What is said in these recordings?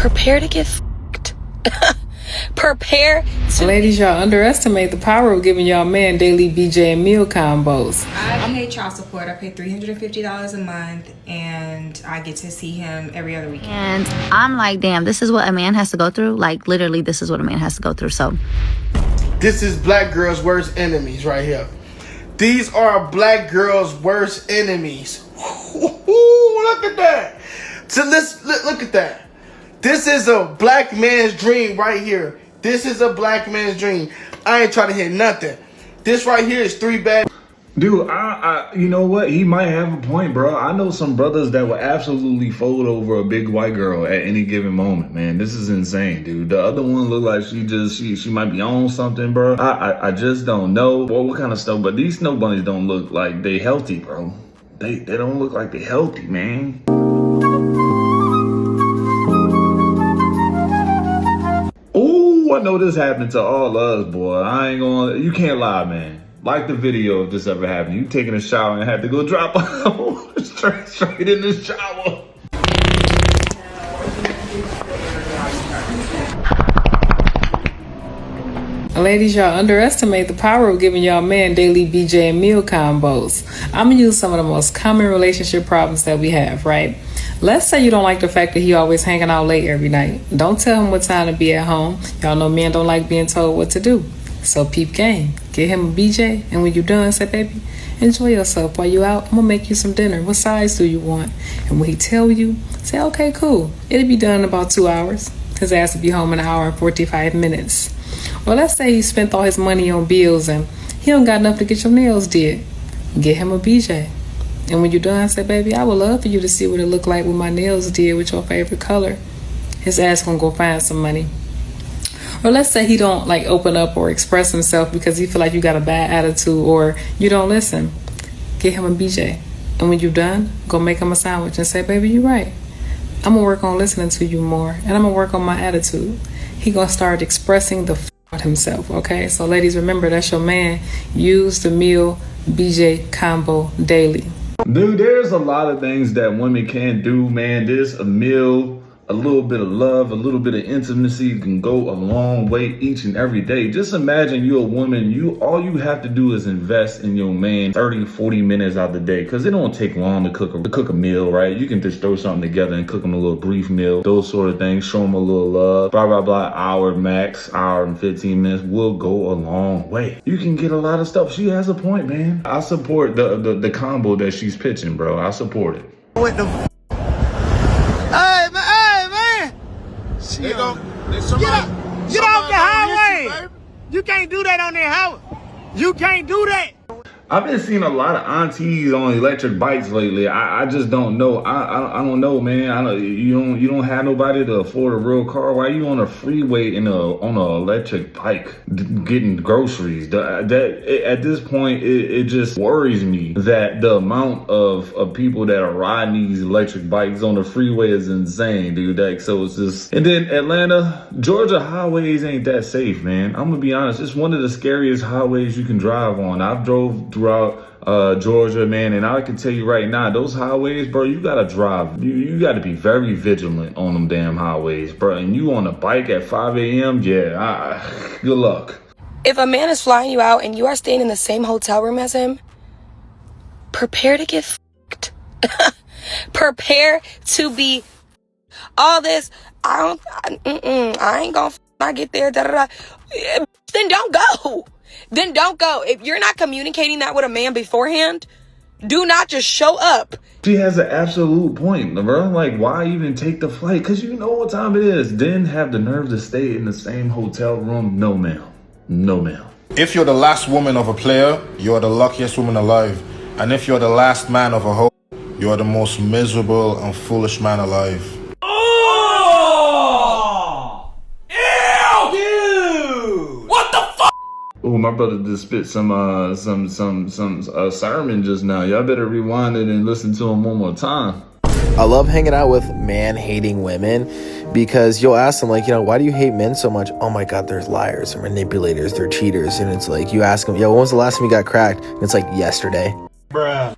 Prepare to get fucked. Prepare to... Ladies, y'all underestimate the power of giving y'all man daily BJ and meal combos. I pay child support. I pay $350 a month, and I get to see him every other weekend. And I'm like, damn, this is what a man has to go through? Like, literally, this is what a man has to go through, so. This is black girls' worst enemies right here. These are black girls' worst enemies. Look at that. So look at that. This is a black man's dream right here. This is a black man's dream. I ain't trying to hear nothing. This right here is 3 bad. Dude, you know what? He might have a point, bro. I know some brothers that will absolutely fold over a big white girl at any given moment, man. This is insane, dude. The other one look like she might be on something, bro. I just don't know what kind of stuff. But these snow bunnies don't look like they healthy, bro. They don't look like they healthy, man. Ooh, I know this happened to all us, boy. I ain't gonna. You can't lie, man. Like the video if this ever happened. You taking a shower and had to go drop straight in the shower. Ladies, y'all underestimate the power of giving y'all man daily BJ and meal combos. I'm gonna use some of the most common relationship problems that we have, right? Let's say you don't like the fact that he always hanging out late every night. Don't tell him what time to be at home. Y'all know men don't like being told what to do. So peep game. Get him a BJ, and when you're done, say, baby, enjoy yourself. While you out, I'm gonna make you some dinner. What size do you want? And when he tell you, say, okay, cool. It'll be done in about 2 hours. His ass will be home in an hour and 45 minutes. Or let's say he spent all his money on bills and he don't got enough to get your nails did. Get him a BJ. And when you're done, say, baby, I would love for you to see what it look like with my nails did with your favorite color. His ass gonna go find some money. Or let's say he don't like open up or express himself because he feel like you got a bad attitude or you don't listen. Get him a BJ. And when you're done, go make him a sandwich and say, baby, you're right. I'm gonna work on listening to you more and I'm gonna work on my attitude. He gonna start expressing the himself, okay? So ladies, remember, that's your man. Use the meal BJ combo daily. Dude, there's a lot of things that women can do, man. This a meal, a little bit of love, a little bit of intimacy can go a long way each and every day. Just imagine you're a woman, all you have to do is invest in your man 30, 40 minutes out of the day, because it don't take long to cook a meal, right? You can just throw something together and cook them a little brief meal, those sort of things, show them a little love, blah, blah, blah, hour max, hour and 15 minutes will go a long way. You can get a lot of stuff. She has a point, man. I support the combo that she's pitching, bro. I support it. What the Get off the highway. You can't do that on that highway. You can't do that. I've been seeing a lot of aunties on electric bikes lately. I just don't know. I don't know, man. You don't have nobody to afford a real car. Why are you on a freeway on an electric bike getting groceries? At this point, it just worries me that the amount of people that are riding these electric bikes on the freeway is insane, dude. So it's just. And then Atlanta, Georgia highways ain't that safe, man. I'm gonna be honest. It's one of the scariest highways you can drive on. I've drove throughout Georgia, man, and I can tell you right now, those highways, bro, you gotta drive. You gotta be very vigilant on them damn highways, bro. And you on a bike at 5 a.m., yeah, good luck. If a man is flying you out and you are staying in the same hotel room as him, prepare to get fucked. Prepare to be all this. I ain't gonna I get there. Da, da, da. Then don't go. Then don't go. If you're not communicating that with a man beforehand, do not just show up. She has an absolute point, bro. Like, why even take the flight? Because you know what time it is. Then have the nerve to stay in the same hotel room? No, ma'am. No, ma'am. If you're the last woman of a player, you're the luckiest woman alive. And if you're the last man of a hoe, you're the most miserable and foolish man alive. Oh, my brother just spit some sermon just now. Y'all better rewind it and listen to him one more time. I love hanging out with man-hating women because you'll ask them, like, why do you hate men so much? Oh my God, they're liars, they're manipulators, they're cheaters. And it's like, you ask them, when was the last time you got cracked? And it's like, yesterday. Bruh.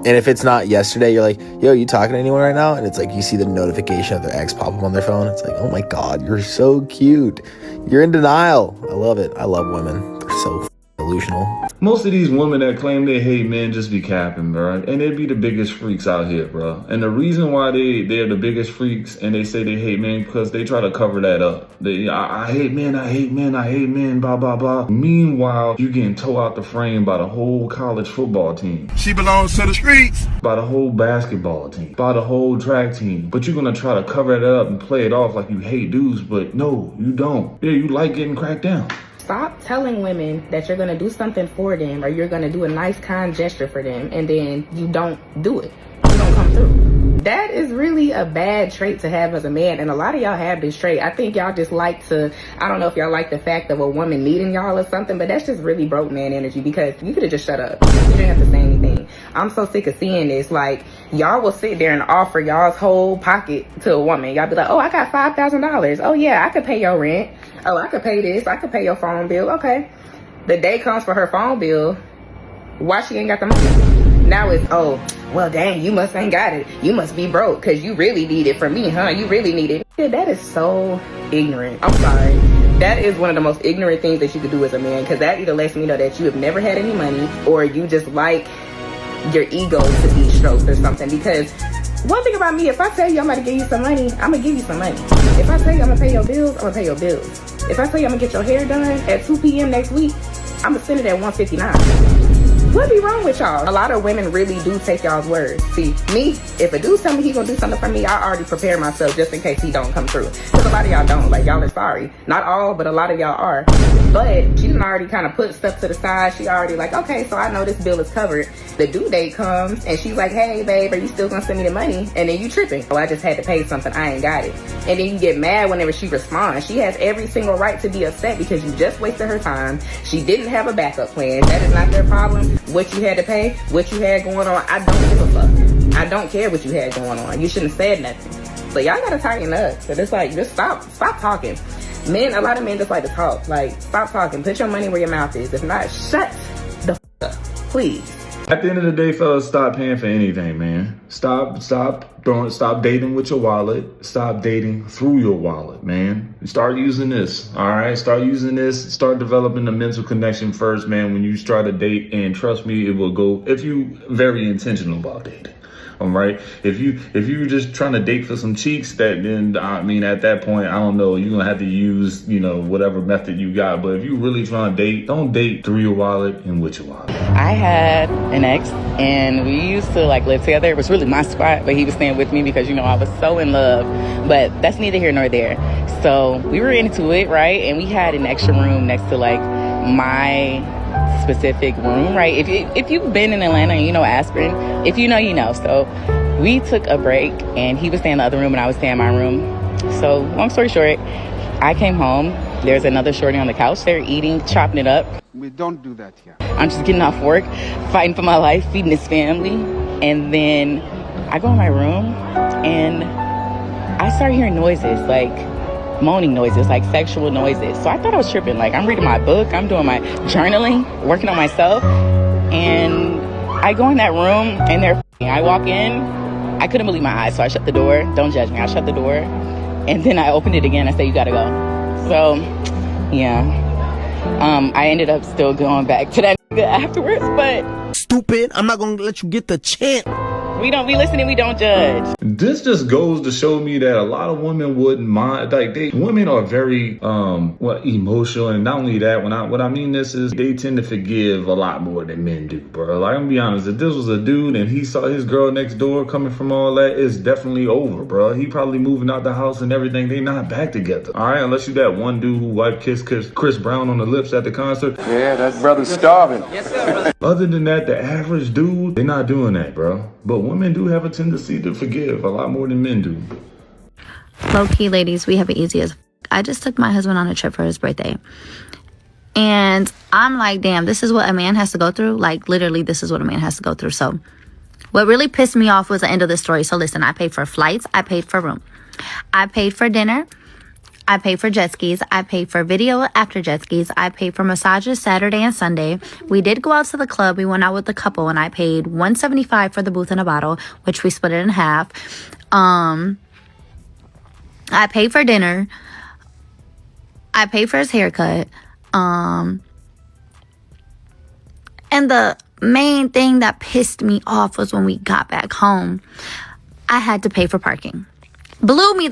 And if it's not yesterday, you're like, yo, you talking to anyone right now? And it's like you see the notification of their ex pop up on their phone. It's like, oh my God, you're so cute. You're in denial. I love it. I love women. They're so delusional. Most of these women that claim they hate men just be capping, bro. And they be the biggest freaks out here, bro. And the reason why they're the biggest freaks and they say they hate men because they try to cover that up. I hate men, I hate men, I hate men, blah, blah, blah. Meanwhile, you getting towed out the frame by the whole college football team. She belongs to the streets. By the whole basketball team. By the whole track team. But you're going to try to cover it up and play it off like you hate dudes. But no, you don't. Yeah, you like getting cracked down. Stop telling women that you're going to do something for them or you're going to do a nice, kind gesture for them, and then you don't do it. You don't come through. That is really a bad trait to have as a man, and a lot of y'all have this trait. I think y'all just like to, I don't know if y'all like the fact of a woman needing y'all or something, but that's just really broke man energy, because you could have just shut up. You didn't have to say anything. I'm so sick of seeing this. Like, y'all will sit there and offer y'all's whole pocket to a woman. Y'all be like, oh, I got $5,000. Oh, yeah, I could pay your rent. Oh, I could pay this. I could pay your phone bill. Okay. The day comes for her phone bill. Why she ain't got the money? Now it's, oh, well, dang, you must ain't got it. You must be broke because you really need it from me, huh? You really need it. That is so ignorant. I'm sorry. That is one of the most ignorant things that you could do as a man, because that either lets me know that you have never had any money, or you just like your ego to be stroked or something. Because one thing about me, if I tell you I'm going to give you some money, I'm going to give you some money. If I tell you I'm going to pay your bills, I'm going to pay your bills. If I tell you I'm going to get your hair done at 2 p.m. next week, I'm going to send it at 1:59. What be wrong with y'all? A lot of women really do take y'all's words. See, me, if a dude tell me he gonna do something for me, I already prepare myself just in case he don't come through. Because a lot of y'all don't. Like, y'all are sorry. Not all, but a lot of y'all are. But she done already kind of put stuff to the side. She already like, okay, so I know this bill is covered. The due date comes, and she's like, hey, babe, are you still gonna send me the money? And then you tripping. Oh, I just had to pay something. I ain't got it. And then you get mad whenever she responds. She has every single right to be upset because you just wasted her time. She didn't have a backup plan. That is not their problem. What you had to pay, what you had going on, I don't give a fuck. I don't care what you had going on. You shouldn't have said nothing. So y'all gotta tighten up. So it's like, just stop talking. Men, a lot of men just like to talk. Like, stop talking. Put your money where your mouth is. If not, shut the fuck up, please. At the end of the day, fellas, stop paying for anything, man. Stop dating with your wallet. Stop dating through your wallet, man. Start using this, all right? Start using this. Start developing a mental connection first, man, when you start to date. And trust me, it will go, if you very intentional about dating. All right. If you just trying to date for some cheeks, then I mean, at that point, I don't know, you're gonna have to use, whatever method you got. But if you really trying to date, don't date through your wallet and with your wallet. I had an ex, and we used to live together. It was really my spot, but he was staying with me because I was so in love. But that's neither here nor there. So we were into it, right? And we had an extra room next to my specific room, right? If you've been in Atlanta and you know Aspen, if you know, you know. So we took a break, and he was staying in the other room and I was staying in my room. So long story short, I came home. There's another shorty on the couch. They're eating, chopping it up. We don't do that here. I'm just getting off work, fighting for my life, feeding his family. And then I go in my room and I start hearing noises, like moaning noises, like sexual noises. So I thought I was tripping. Like, I'm reading my book, I'm doing my journaling, working on myself, and I go in that room and I walk in, I couldn't believe my eyes, so I shut the door. Don't judge me. I shut the door, and then I opened it again. I said, you gotta go. So yeah, I ended up still going back to that nigga afterwards, but stupid, I'm not gonna let you get the chance. We don't be listening, we don't judge. This just goes to show me that a lot of women wouldn't mind. Like, women are very emotional, and not only that, what I mean this is they tend to forgive a lot more than men do, bro. Like, I'm gonna be honest, if this was a dude and he saw his girl next door coming from all that, it's definitely over, bro. He probably moving out the house and everything. They not back together, all right? Unless you that one dude who wife kissed Chris Brown on the lips at the concert. Yeah, that brother's starving. Yes, sir. Other than that, the average dude, they not doing that, bro. But women do have a tendency to forgive a lot more than men do. Low key, ladies, we have it easy as I just took my husband on a trip for his birthday. And I'm like, damn, this is what a man has to go through. Like, literally, this is what a man has to go through. So what really pissed me off was the end of the story. So listen, I paid for flights. I paid for room. I paid for dinner. I pay for jet skis. I pay for video after jet skis. I pay for massages Saturday and Sunday. We did go out to the club. We went out with a couple and I paid $175 for the booth and a bottle, which we split it in half. I pay for dinner. I pay for his haircut. And the main thing that pissed me off was when we got back home, I had to pay for parking. Blew me,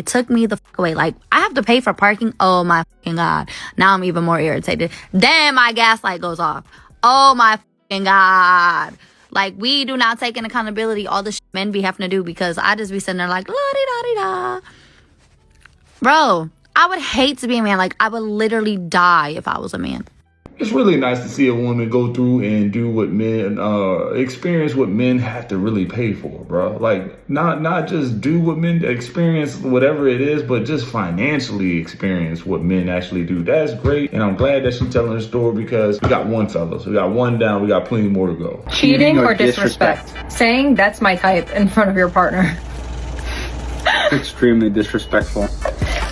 took me the fuck away. Like, I have to pay for parking? Oh my fucking God. Now I'm even more irritated. Then my gas light goes off. Oh my fucking God. Like, we do not take in accountability all the shit men be having to do, because I just be sitting there like, la-di-da-di-da. Bro, I would hate to be a man. Like, I would literally die if I was a man. It's really nice to see a woman go through and do what men, experience what men have to really pay for, bro. Like, not just do what men experience, whatever it is, but just financially experience what men actually do. That's great. And I'm glad that she's telling her story, because we got one, fellas. We got one down. We got plenty more to go. Cheating or disrespect? Saying that's my type in front of your partner. Extremely disrespectful.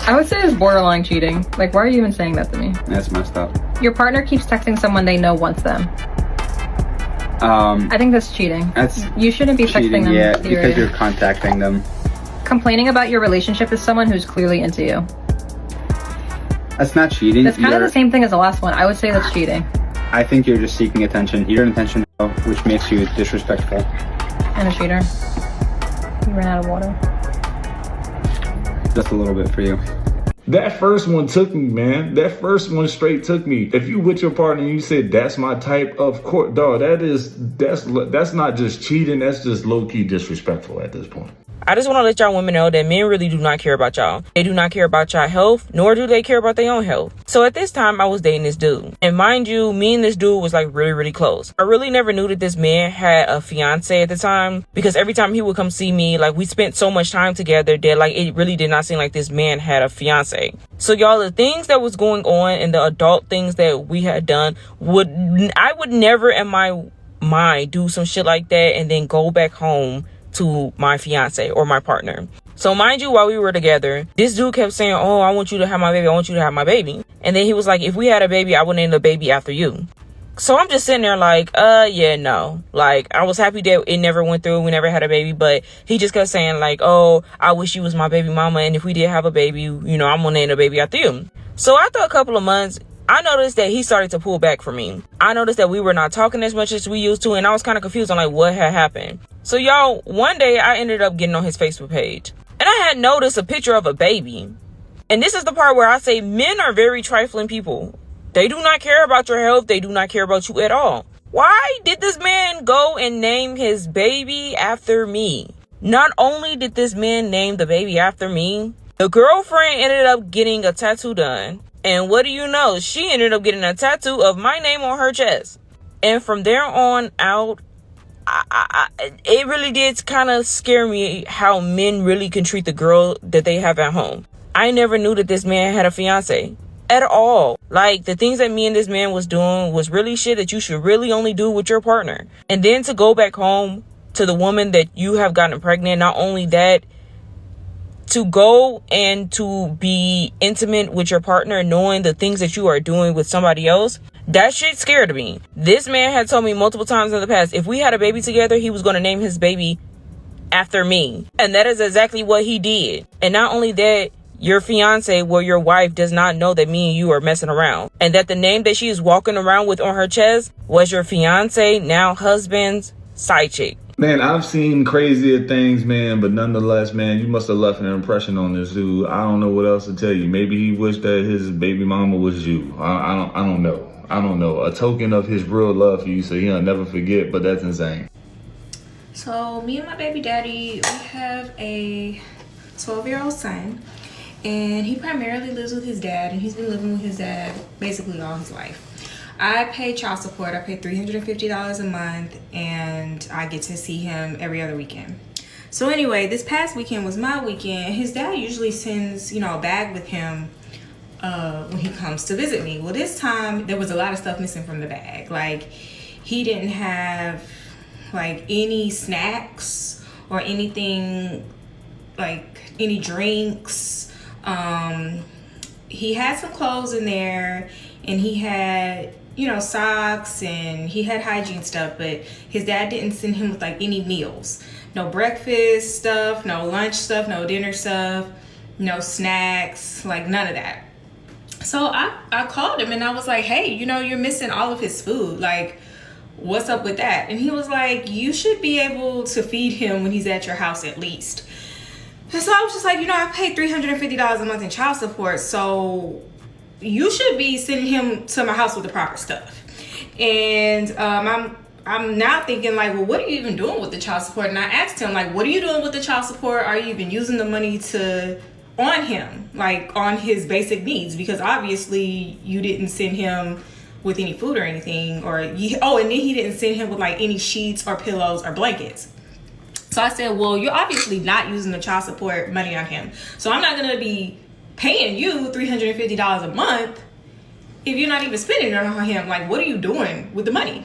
I would say it's borderline cheating. Like, why are you even saying that to me? That's messed up. Your partner keeps texting someone they know wants them. I think that's cheating. You shouldn't be texting them. Yeah, because you're contacting them. Complaining about your relationship with someone who's clearly into you. That's not cheating. That's kind of the same thing as the last one. I would say that's cheating. I think you're just seeking attention. You're an attention, which makes you disrespectful. And a cheater. You ran out of water. Just a little bit for you. That first one took me, man. That first one straight took me. If you with your partner and you said that's my type, of course, dog, that's not just cheating. That's just low-key disrespectful at this point. I just want to let y'all women know that men really do not care about y'all. They do not care about y'all health, nor do they care about their own health. So at this time, I was dating this dude. And mind you, me and this dude was like really, really close. I really never knew that this man had a fiance at the time, because every time he would come see me, like, we spent so much time together that like it really did not seem like this man had a fiance. So y'all, the things that was going on and the adult things that we had done, I would never in my mind do some shit like that and then go back home to my fiance or my partner. So mind you, while we were together, this dude kept saying, oh, I want you to have my baby. I want you to have my baby. And then he was like, if we had a baby, I would name the baby after you. So I'm just sitting there like, yeah, no. Like, I was happy that it never went through. We never had a baby. But he just kept saying like, oh, I wish you was my baby mama. And if we did have a baby, you know, I'm gonna name the baby after you. So after a couple of months, I noticed that he started to pull back from me. I noticed that we were not talking as much as we used to, and I was kind of confused on like what had happened. So y'all, one day I ended up getting on his Facebook page, and I had noticed a picture of a baby. And this is the part where I say men are very trifling people. They do not care about your health. They do not care about you at all. Why did this man go and name his baby after me? Not only did this man name the baby after me, the girlfriend ended up getting a tattoo done. And what do you know? She ended up getting a tattoo of my name on her chest. And from there on out, it really did kind of scare me how men really can treat the girl that they have at home. I never knew that this man had a fiance at all. Like, the things that me and this man was doing was really shit that you should really only do with your partner. And then to go back home to the woman that you have gotten pregnant, not only that, to go and to be intimate with your partner knowing the things that you are doing with somebody else, that shit scared me. This man had told me multiple times in the past, if we had a baby together, he was going to name his baby after me. And that is exactly what he did. And not only that, your fiance or your wife does not know that me and you are messing around. And that the name that she is walking around with on her chest was your fiance, now husband's side chick. Man, I've seen crazier things, man, but nonetheless, man, you must have left an impression on this dude. I don't know what else to tell you. Maybe he wished that his baby mama was you. I don't know. I don't know. A token of his real love for you, so he'll never forget, but that's insane. So me and my baby daddy, we have a 12-year-old son, and he primarily lives with his dad, and he's been living with his dad basically all his life. I pay child support. I pay $350 a month, and I get to see him every other weekend. So anyway, this past weekend was my weekend. His dad usually sends, a bag with him when he comes to visit me. Well, this time there was a lot of stuff missing from the bag. Like, he didn't have like any snacks or anything, like any drinks He had some clothes in there, and he had, you know, socks, and he had hygiene stuff, but his dad didn't send him with like any meals. No breakfast stuff, no lunch stuff, no dinner stuff, no snacks, like none of that. So I called him and I was like, hey, you know, you're missing all of his food. Like, what's up with that? And he was like, you should be able to feed him when he's at your house at least. And so I was just like, you know, I paid $350 a month in child support, so you should be sending him to my house with the proper stuff. And I'm now thinking like, well, what are you even doing with the child support? And I asked him, like, what are you doing with the child support? Are you even using the money on him, like on his basic needs? Because obviously you didn't send him with any food or anything, and then he didn't send him with like any sheets or pillows or blankets. So I said, well, you're obviously not using the child support money on him. So I'm not going to be paying you $350 a month if you're not even spending it on him. Like, what are you doing with the money?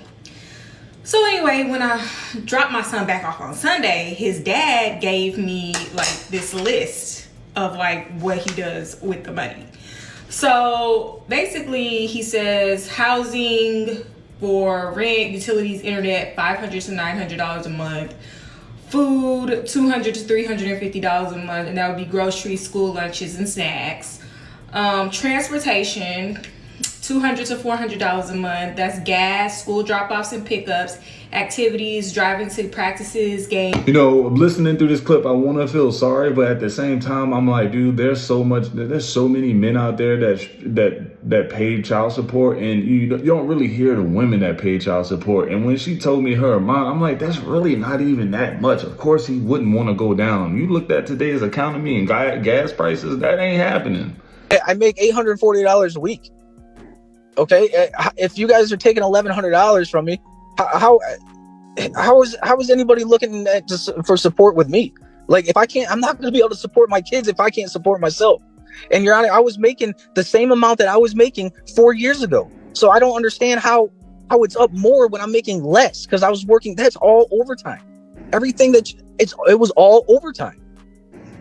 So anyway, when I dropped my son back off on Sunday, his dad gave me like this list of like what he does with the money. So basically he says housing for rent, utilities, internet, $500 to $900 a month. Food, $200 to $350 a month, and that would be groceries, school lunches, and snacks. Transportation, $200 to $400 a month. That's gas, school drop-offs and pickups, activities, driving to practices, games. You know, listening through this clip, I want to feel sorry, but at the same time, I'm like, dude, there's so many men out there that pay child support, and you don't really hear the women that pay child support. And when she told me her amount, I'm like, that's really not even that much. Of course, he wouldn't want to go down. You looked at today's economy and gas prices, that ain't happening. I make $840 a week. Okay, if you guys are taking $1,100 from me, how is anybody looking for support with me? Like, if I can't, I'm not going to be able to support my kids if I can't support myself. And Your Honor, I was making the same amount that I was making 4 years ago. So I don't understand how it's up more when I'm making less, because I was working. That's all overtime. Everything it was all overtime,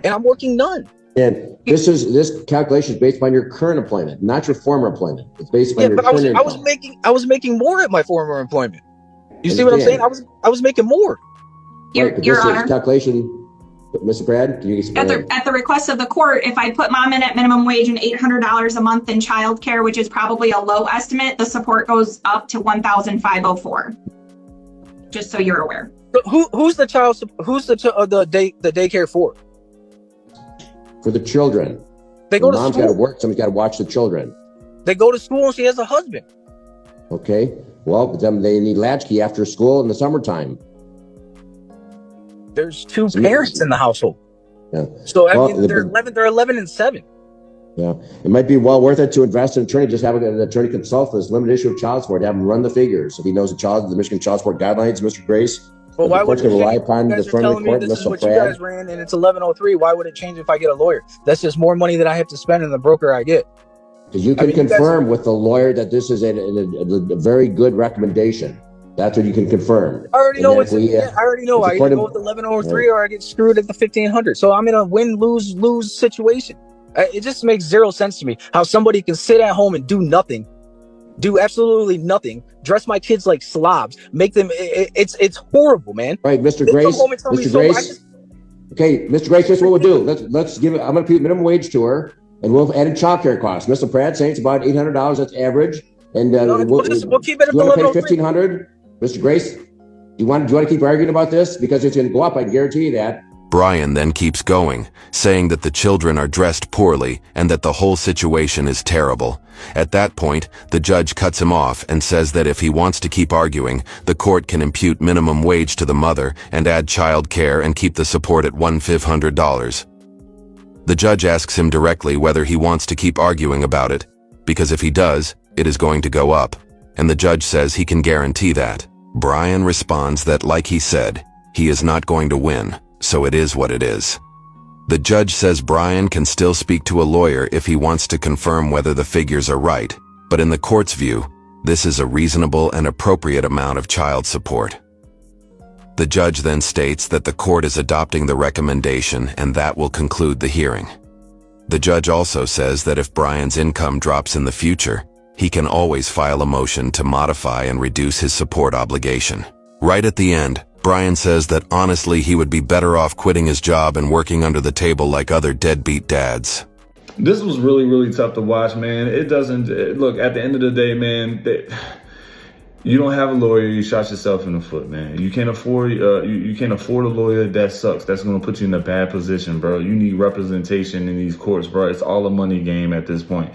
and I'm working none. And this calculation is based on your current employment, not your former employment. It's based on your current employment. I was making more at my former employment. You see what I'm saying? I was making more. Your Honor, calculation, Mr. Brad, can you explain? At the request of the court, if I put mom in at minimum wage and $800 a month in childcare, which is probably a low estimate, the support goes up to $1,504. Just so you're aware. Who's the daycare for? For the children. They go to mom's school. got to work. Somebody's got to watch the children. They go to school and she has a husband. Okay. Well, but then they need latchkey after school in the summertime. There's two parents in the household. Yeah. So I mean, they're 11 and 7. Yeah. It might be well worth it to invest in an attorney. Just have an attorney consult for this limited issue of child support. Have him run the figures. If he knows the Michigan child support guidelines, Mr. Grace. Well, why would you rely upon the front of the court? This is what you guys ran, and it's 1103. Why would it change if I get a lawyer? That's just more money that I have to spend in the broker I get. Because you can confirm with the lawyer that this is a very good recommendation. That's what you can confirm. I already know I already know. I either go with the 1103 or I get screwed at the 1500. So I'm in a win-lose-lose situation. It just makes zero sense to me how somebody can sit at home and do nothing. Do absolutely nothing. Dress my kids like slobs. Make them. It's horrible, man. Right, Mr. Grace. Mr. Grace. Okay, Mr. Grace. Here's what we'll do. Let's give it. I'm going to put minimum wage to her, and we'll add in childcare costs. Mr. Pratt saying it's about $800. That's average, and we'll keep it at the $1,103. Pay $1,500. Mr. Grace, do you want to keep arguing about this because it's going to go up? I can guarantee you that. Brian then keeps going, saying that the children are dressed poorly and that the whole situation is terrible. At that point, the judge cuts him off and says that if he wants to keep arguing, the court can impute minimum wage to the mother and add child care and keep the support at $1,500. The judge asks him directly whether he wants to keep arguing about it, because if he does, it is going to go up, and the judge says he can guarantee that. Brian responds that, like he said, he is not going to win. So it is what it is. The judge says Brian can still speak to a lawyer if he wants to confirm whether the figures are right, but in the court's view, this is a reasonable and appropriate amount of child support. The judge then states that the court is adopting the recommendation and that will conclude the hearing. The judge also says that if Brian's income drops in the future, he can always file a motion to modify and reduce his support obligation. Right at the end, Brian says that honestly he would be better off quitting his job and working under the table like other deadbeat dads. This was really, really tough to watch, man. It doesn't, look, at the end of the day, man, you don't have a lawyer, you shot yourself in the foot, man. You can't afford you can't afford a lawyer. That sucks. That's gonna put you in a bad position, bro. You need representation in these courts, bro. It's all a money game at this point.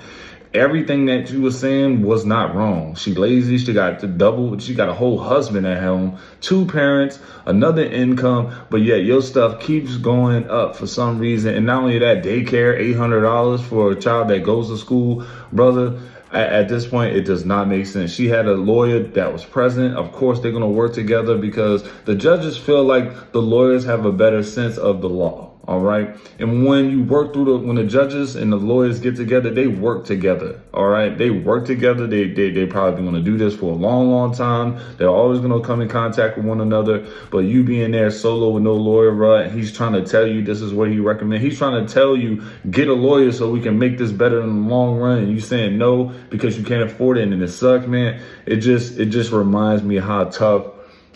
Everything that you were saying was not wrong. She lazy, she got a whole husband at home, 2 parents, another income, but yet your stuff keeps going up for some reason. And not only that, daycare, $800 for a child that goes to school, brother. At this point, it does not make sense. She had a lawyer that was present. Of course, they're going to work together because the judges feel like the lawyers have a better sense of the law. All right. And when you work through when the judges and the lawyers get together, they work together. All right. They work together. They probably going to do this for a long, long time. They're always going to come in contact with one another. But you being there solo with no lawyer, right? And he's trying to tell you this is what he recommends. He's trying to tell you get a lawyer so we can make this better in the long run. And you saying no because you can't afford it. And it sucks, man. It just reminds me of how tough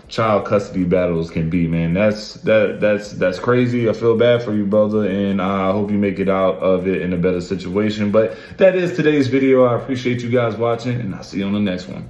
child custody battles can be, man. That's crazy. I feel bad for you, brother, and I hope you make it out of it in a better situation. But that is today's video. I appreciate you guys watching, and I'll see you on the next one.